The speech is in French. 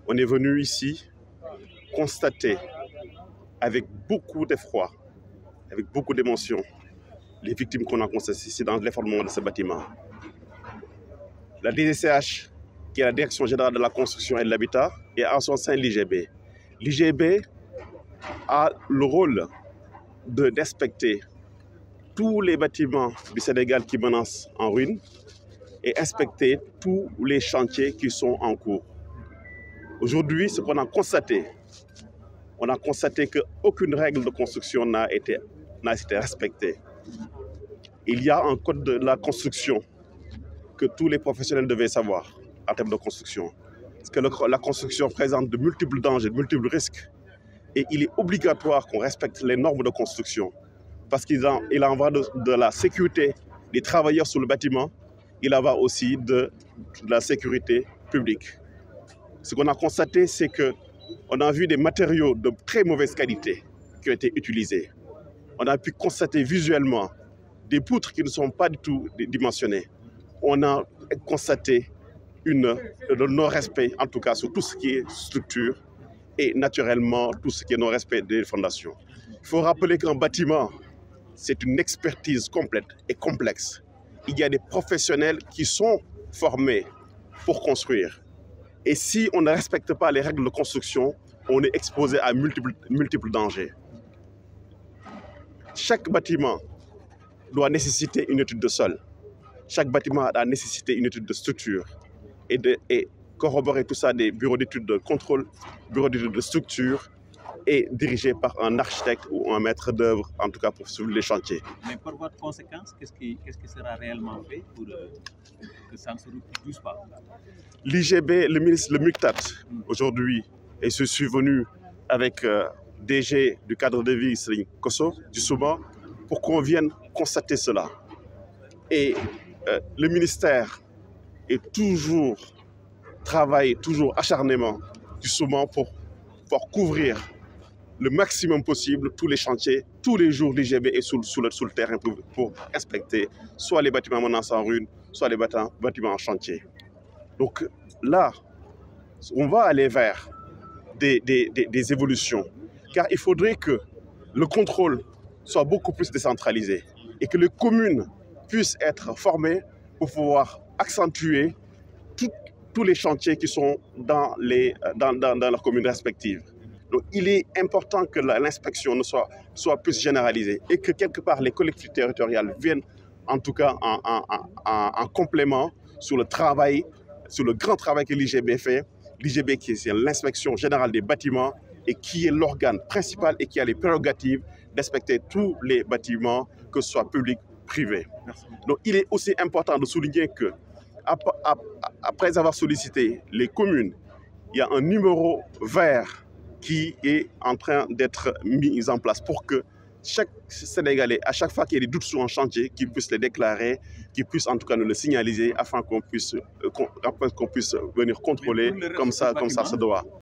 On est venu ici constater avec beaucoup d'effroi, avec beaucoup d'émotion, les victimes qu'on a constatées ici dans l'effondrement de ce bâtiment. La DGCH, qui est la Direction générale de la construction et de l'habitat, et en son sein l'IGB. L'IGB a le rôle d'inspecter tous les bâtiments du Sénégal qui menacent en ruine et inspecter tous les chantiers qui sont en cours. Aujourd'hui, ce qu'on a constaté, qu'aucune règle de construction n'a été respectée. Il y a un code de la construction que tous les professionnels devaient savoir en termes de construction. Parce que la construction présente de multiples dangers, de multiples risques. Et il est obligatoire qu'on respecte les normes de construction. Parce qu'il en va de la sécurité des travailleurs sur le bâtiment, il en va aussi de la sécurité publique. Ce qu'on a constaté, c'est qu'on a vu des matériaux de très mauvaise qualité qui ont été utilisés. On a pu constater visuellement des poutres qui ne sont pas du tout dimensionnées. On a constaté le non-respect, en tout cas, sur tout ce qui est structure et naturellement tout ce qui est non-respect des fondations. Il faut rappeler qu'un bâtiment, c'est une expertise complète et complexe. Il y a des professionnels qui sont formés pour construire. Et si on ne respecte pas les règles de construction, on est exposé à multiples dangers. Chaque bâtiment doit nécessiter une étude de sol. Chaque bâtiment a nécessité une étude de structure et corroborer tout ça des bureaux d'études de contrôle, bureaux d'études de structure et dirigés par un architecte ou un maître d'œuvre, en tout cas pour suivre les chantiers. Mais par votre conséquence, qu'est-ce qui sera réellement fait pour que ça ne se reproduise pas? L'IGB, le ministre, le MUCTAT, aujourd'hui, et je suis venu avec DG du cadre de vie, Serigne Kosso, du Souba, pour qu'on vienne constater cela. Et le ministère travaille toujours acharnément du Souba pour couvrir le maximum possible tous les chantiers. Tous les jours, l'IGB est sous le terrain pour inspecter soit les bâtiments menacés en ruine, soit les bâtiments en chantier. Donc là, on va aller vers des évolutions, car il faudrait que le contrôle soit beaucoup plus décentralisé et que les communes puissent être formées pour pouvoir accentuer tous les chantiers qui sont dans leurs communes respectives. Donc il est important que l'inspection soit plus généralisée et que quelque part les collectivités territoriales viennent en tout cas en complément sur le travail, sur le grand travail que l'IGB fait. L'IGB qui est l'inspection générale des bâtiments et qui est l'organe principal et qui a les prérogatives d'inspecter tous les bâtiments, que ce soit publics, privés. Donc il est aussi important de souligner que après avoir sollicité les communes, il y a un numéro vert qui est en train d'être mis en place pour que chaque Sénégalais, à chaque fois qu'il y a des doutes sur un chantier, qu'il puisse les déclarer, qu'il puisse en tout cas nous le signaliser afin qu'on puisse venir contrôler comme ça se doit.